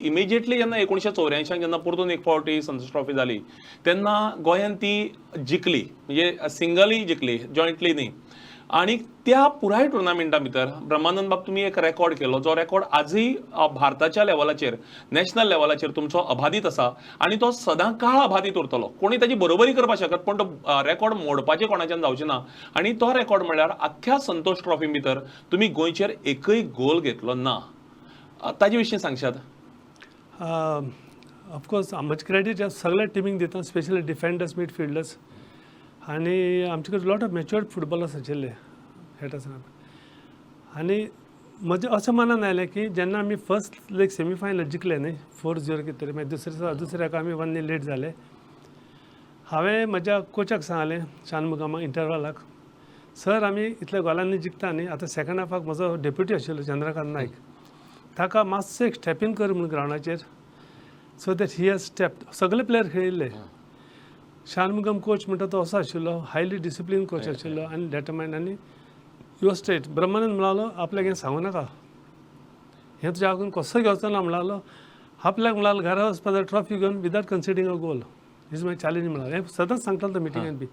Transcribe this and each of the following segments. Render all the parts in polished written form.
Immediately जेन्ना 1984 जेन्ना परतून एक फावटी संतोष ट्रॉफी जाली तेन्ना गोंयान ती जिखली, म्हणजे सिंगली जिखली, जॉयंटली न्ही. आणि त्या पुराय टुर्नामेंटा भितर ब्रह्मानंद बाब तुम्ही एक रेकॉर्ड केलो, जो रेकॉर्ड आजही भारताच्या लेवलाचेर, नॅशनल लेवलाचेर तुमचो अबाधित आसा आणि तो सदां काळ अबाधित उरतलो. कोणी ताची बरोबरी करपाक शकत, पण तो रेकॉर्ड मोडपाचें कोणाच्यान जावचें ना. आणि तो रेकॉर्ड म्हणल्यार आख्ख्या संतोष ट्रॉफी भितर तुम्ही गोंयचेर एकय गोल घेतलो ना. ताजे विशीं सांगशात. ऑफकोर्स म्हजें क्रेडीट सगळ्या टिमीक दिता, स्पेशली डिफेंडर्स, मिडफिल्डर्स आनी आमचे कडेन लॉट ऑफ मॅच्युअर्ड फुटबॉलर्स आशिल्ले खेळटा. आनी म्हजें अशें मनान आयलें की जेन्ना आमी फर्स्ट लेग सेमीफायनल जिखले न्ही 4-0 कितें तरी, मागीर दुसऱ्याक आमी 1-0 लेट जाले. हांवें म्हज्या कोचाक सांगलें शानमुगामाक इंटरवलाक, सर आमी इतल्या गोलांनी जिखता न्ही, आतां सेकंड हाफाक म्हजो डेप्युटी आशिल्लो चंद्रकांत नायक, ताका मातसो एक स्टेपींग कर म्हणून ग्रावंडाचेर, so that he has step. सगळे प्लेयर खेळिल्ले. शानमुगम कोच म्हणटा तो असो आशिल्लो, हायली डिसिप्लीन कोच आशिल्लो आनी डेटरमायंड. आनी यो स्ट्रेट. ब्रह्मानंद म्हणालो आपल्याक हें सांगू नाका, हें तुज्या हातून कसो घेवचो ना म्हणालो. आपल्याक म्हणालो घरा वचपा जाय ट्रॉफी घेवन without considering a goal. Is my challenge म्हणालो. हें सदांच सांगतालो तो मिटिंगान बी.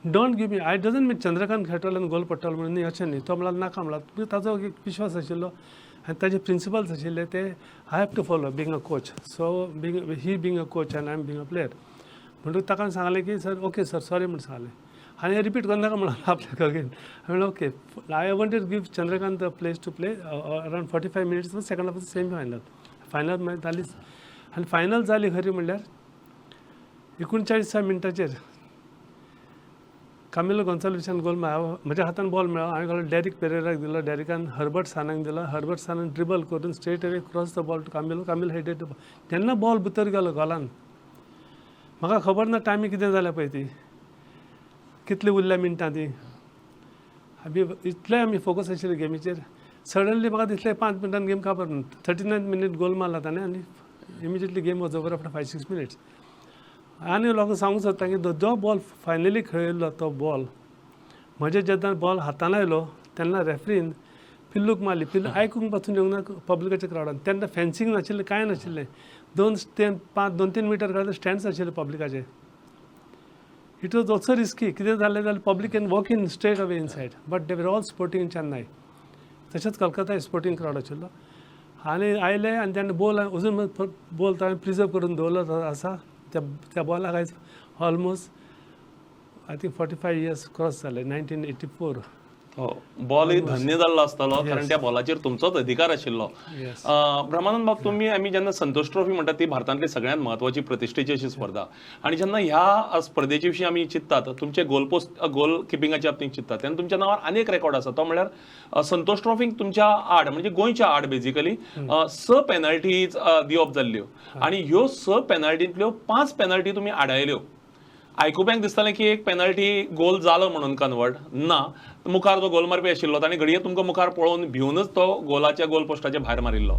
Don't give me, I doesn't mean Chandrakant खेळटलो आनी गोल पडटलो म्हणून न्ही, अशें न्ही. तो म्हणालो नाका म्हणालो. ताजो एक विश्वास आशिल्लो आनी ताजे प्रिंसिपल्स आशिल्ले ते I have to follow being a coach. So he being a coach and I am being a player. म्हणटून ताका सांगलें की सर ओके सर सॉरी म्हणून सांगलें. आनी रिपीट करनाका म्हणालो आपल्याक अगेन. हांवें okay. I wanted give Chandrakant place to play around 45 minutes second half semi final. Final मागीर जालीच. आनी फायनल जाली खरी म्हणल्यार 39 मिनटाचेर कामिलो गोन्साल्विसान गोल म्हज्या हातान बॉल मेळ्ळो. हांवें डॅरिक पेरेराक दिलो, डॅरिकान हर्बर्ट सानाक दिलो. हर्बर्ट सानान ड्रिबल करून straight away cross the ball to Camilo headed the ball. जेन्ना बॉल भितर गेलो गोलान, म्हाका खबर ना टायमींग कितें जाल्या पळय ती, कितली उरल्या मिनटां ती. इतले आमी फोकस आशिल्ले गेमीचेर. सडनली म्हाका दिसलें 5 मिनटान गेम काबार म्हणून. 39 मिनीट गोल मारला ताणें आनी immediately game was over after 5-6 minutes. आनी लोकांक सांगूंक सोदता की जो बॉल फायनली खेळिल्लो तो बॉल म्हजे जेन्ना बॉल हातान आयलो तेन्ना रेफ्रीन पिल्लूक मारली. पिल्लू आयकूंक पासून येवंक ना पब्लिकाच्या क्रावडान. तेन्ना फेन्सींग नाशिल्लें, कांय नाशिल्लें. 2-3 मिटर काडून स्टँड्स आशिल्ले पब्लिकाचे. It was also risky. कितें जालें जाल्यार public can walk in straight away inside. But they were all sporting in Chennai. तशेंच कलकत्ता स्पोर्टिंग क्रावड आशिल्लो. आनी आयले आनी तेन्ना बॉल अजून बॉल हांवें प्रिजर्व करून दवरलो आसा. त्या बॉलाक आयज almost I think 45 years cross जाले. 1984. बॉलय धन्य जाल्लो आसतलो, कारण त्या बॉलाचेर तुमचोच अधिकार आशिल्लो. ब्रह्मानंद बाब, तुम्ही आमी जेन्ना संतोष ट्रॉफी म्हणटात ती भारतांतली सगळ्यांत म्हत्वाची प्रतिश्ठेची अशी स्पर्धा. आणि जेन्ना ह्या स्पर्धेचे विशीं आमी चिंततात, तुमचे गोल किपिंगाच्या बाबतींत चिंततात, तेन्ना तुमच्या नांवार आनी एक रेकॉर्ड आसा. तो म्हणल्यार संतोष ट्रॉफीक तुमच्या आड, म्हणजे गोंयच्या आड बेजिकली 6 पेनल्टीज दिवप जाल्ल्यो. आणि ह्यो 6 पेनल्टींतल्यो 5 पेनल्टी तुमी आडायल्यो. आयकुप्यांक दिसतालें की एक पेनल्टी गोल जालो म्हणून कन्वर्ट ना, मुखार तो गोल मारपी आशिल्लो आनी घडये तुमकां मुखार पळोवन भिवनच तो गोलाच्या गोल पोस्टाच्या भायर मारिल्लो.